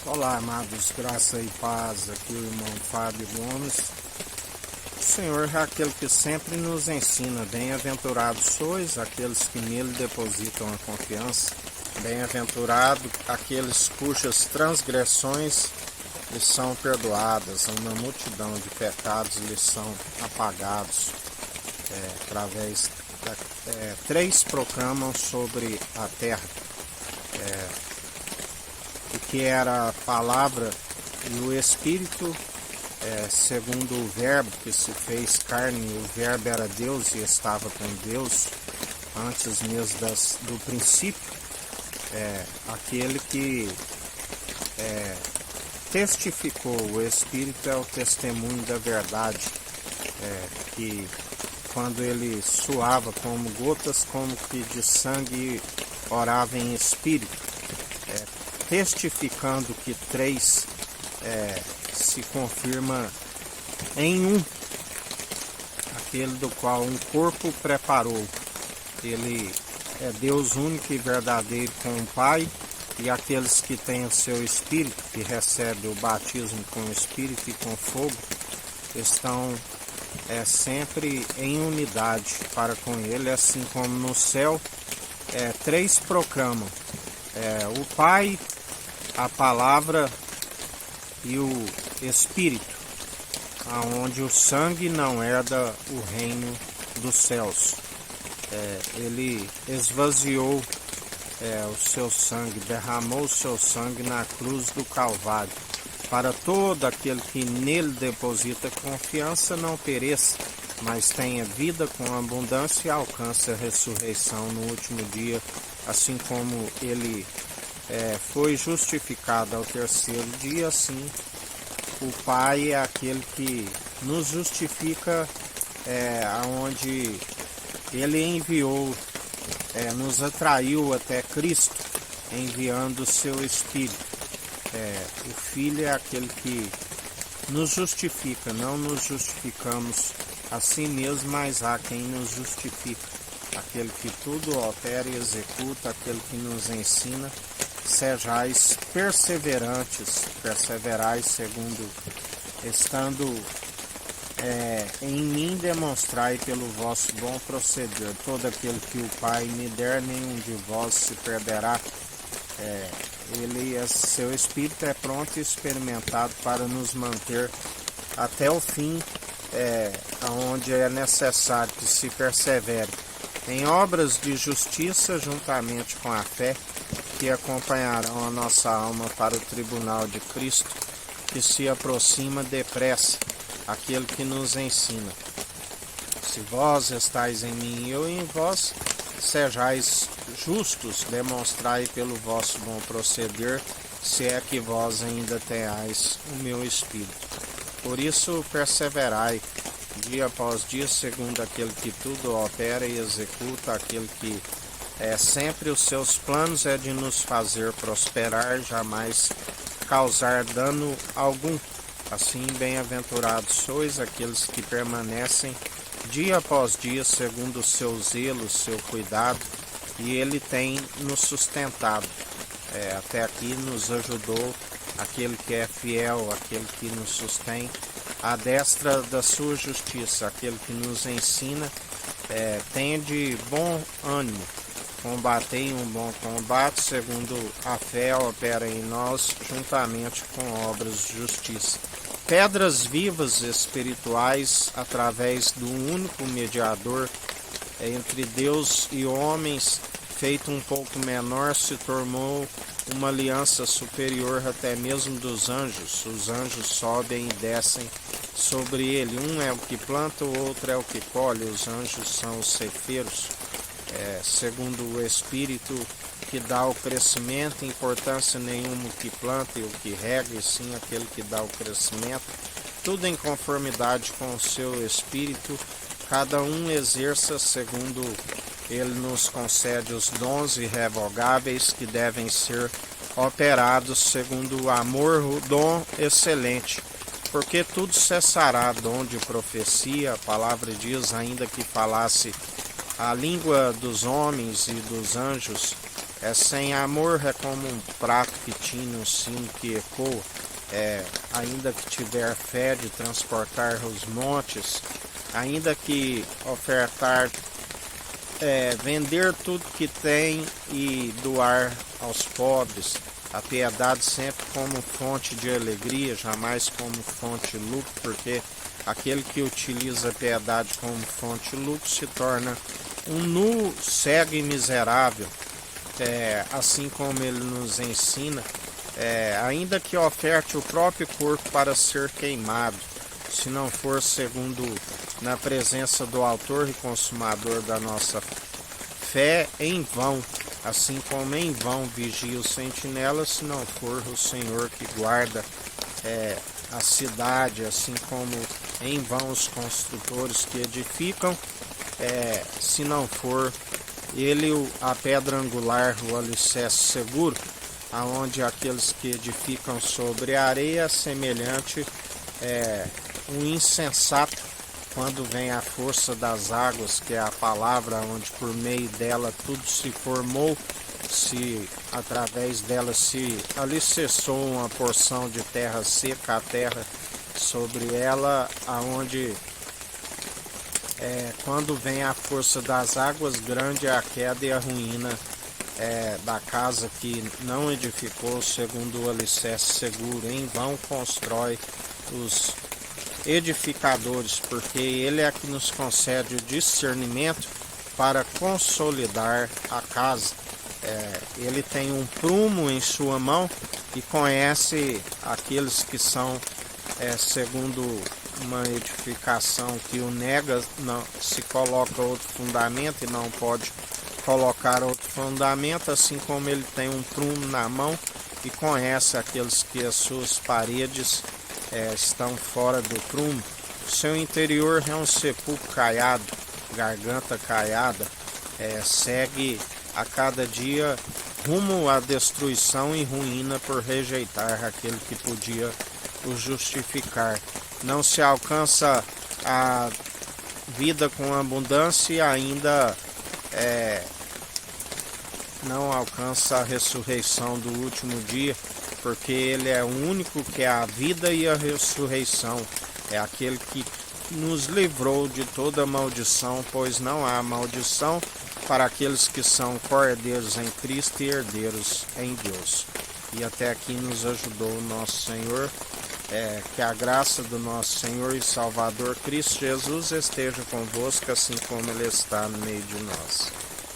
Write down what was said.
Olá, amados, graça e paz, aqui o irmão Fábio Gomes. O Senhor é aquele que sempre nos ensina: bem-aventurados sois aqueles que nele depositam a confiança, bem-aventurado aqueles cujas transgressões lhes são perdoadas, uma multidão de pecados lhes são apagados. Através três proclamam sobre a terra. O que era a palavra e o Espírito, segundo o Verbo que se fez carne, o Verbo era Deus e estava com Deus antes mesmo do princípio, aquele que testificou. O Espírito é o testemunho da verdade, que quando ele suava como gotas, como que de sangue, orava em Espírito, testificando que três se confirma em um, aquele do qual um corpo preparou. Ele é Deus único e verdadeiro com o Pai, e aqueles que têm o seu Espírito, que recebe o batismo com o Espírito e com fogo, estão sempre em unidade para com ele, assim como no céu três proclamam: o Pai, a Palavra e o Espírito, aonde o sangue não herda o reino dos céus. Ele esvaziou o seu sangue, derramou o seu sangue na cruz do Calvário, para todo aquele que nele deposita confiança não pereça, mas tenha vida com abundância e alcance a ressurreição no último dia, assim como ele foi justificado ao terceiro dia. Assim o Pai é aquele que nos justifica, aonde ele enviou, nos atraiu até Cristo, enviando o seu Espírito. O Filho é aquele que nos justifica, não nos justificamos a si mesmo, mas há quem nos justifica, aquele que tudo opera e executa, aquele que nos ensina: sejais perseverantes, perseverais segundo, estando em mim, demonstrai pelo vosso bom proceder. Todo aquele que o Pai me der, nenhum de vós se perderá. Seu Espírito é pronto e experimentado para nos manter até o fim, onde é necessário que se persevere em obras de justiça, juntamente com a fé, que acompanharão a nossa alma para o tribunal de Cristo, que se aproxima depressa. Aquele que nos ensina: se vós estáis em mim e eu em vós, sejais justos, demonstrai pelo vosso bom proceder, se é que vós ainda tenhais o meu Espírito. Por isso perseverai, dia após dia, segundo aquele que tudo opera e executa, aquele que sempre os seus planos é de nos fazer prosperar, jamais causar dano algum. Assim, bem-aventurados sois aqueles que permanecem dia após dia, segundo o seu zelo, o seu cuidado, e ele tem nos sustentado. Até aqui nos ajudou, aquele que é fiel, aquele que nos sustém à destra da sua justiça, aquele que nos ensina: tende bom ânimo, combatei um bom combate, segundo a fé opera em nós, juntamente com obras de justiça. Pedras vivas espirituais, através do único mediador entre Deus e homens, feito um pouco menor, se tornou uma aliança superior até mesmo dos anjos. Os anjos sobem e descem sobre ele. Um é o que planta, o outro é o que colhe. Os anjos são os ceifeiros. Segundo o Espírito que dá o crescimento, importância nenhuma o que planta e o que rega, e sim aquele que dá o crescimento, tudo em conformidade com o seu Espírito, cada um exerça segundo ele nos concede os dons irrevogáveis que devem ser operados segundo o amor, o dom excelente, porque tudo cessará. Dom de profecia, a palavra diz: ainda que falasse a língua dos homens e dos anjos, Sem amor é como um prato que tinha um sino que ecoa. Ainda que tiver fé de transportar os montes, ainda que ofertar, vender tudo que tem e doar aos pobres, a piedade sempre como fonte de alegria, jamais como fonte de lucro, porque aquele que utiliza a piedade como fonte de lucro se torna um nu, cego e miserável. Assim como ele nos ensina, ainda que oferte o próprio corpo para ser queimado, se não for segundo na presença do autor e consumador da nossa fé, em vão, assim como em vão vigia o sentinela, se não for o Senhor que guarda a cidade, assim como em vão os construtores que edificam, se não for ele a pedra angular, o alicerce seguro, aonde aqueles que edificam sobre a areia, semelhante um insensato, quando vem a força das águas, que é a palavra onde por meio dela tudo se formou, se através dela se alicerçou uma porção de terra seca, a terra sobre ela, aonde quando vem a força das águas, grande é a queda e a ruína da casa que não edificou segundo o alicerce seguro. Em vão constrói os edificadores, porque ele é que nos concede o discernimento para consolidar a casa. Ele tem um prumo em sua mão e conhece aqueles que são segundo uma edificação que o nega, não se coloca outro fundamento e não pode colocar outro fundamento, assim como ele tem um prumo na mão e conhece aqueles que as suas paredes estão fora do prumo. O seu interior é um sepulcro caiado, garganta caiada, segue a cada dia rumo à destruição e ruína por rejeitar aquele que podia o justificar. Não se alcança a vida com abundância e ainda não alcança a ressurreição do último dia, porque ele é o único que é a vida e a ressurreição. É aquele que nos livrou de toda maldição, pois não há maldição para aqueles que são cordeiros em Cristo e herdeiros em Deus. E até aqui nos ajudou o nosso Senhor. Que a graça do nosso Senhor e Salvador Cristo Jesus esteja convosco, assim como Ele está no meio de nós.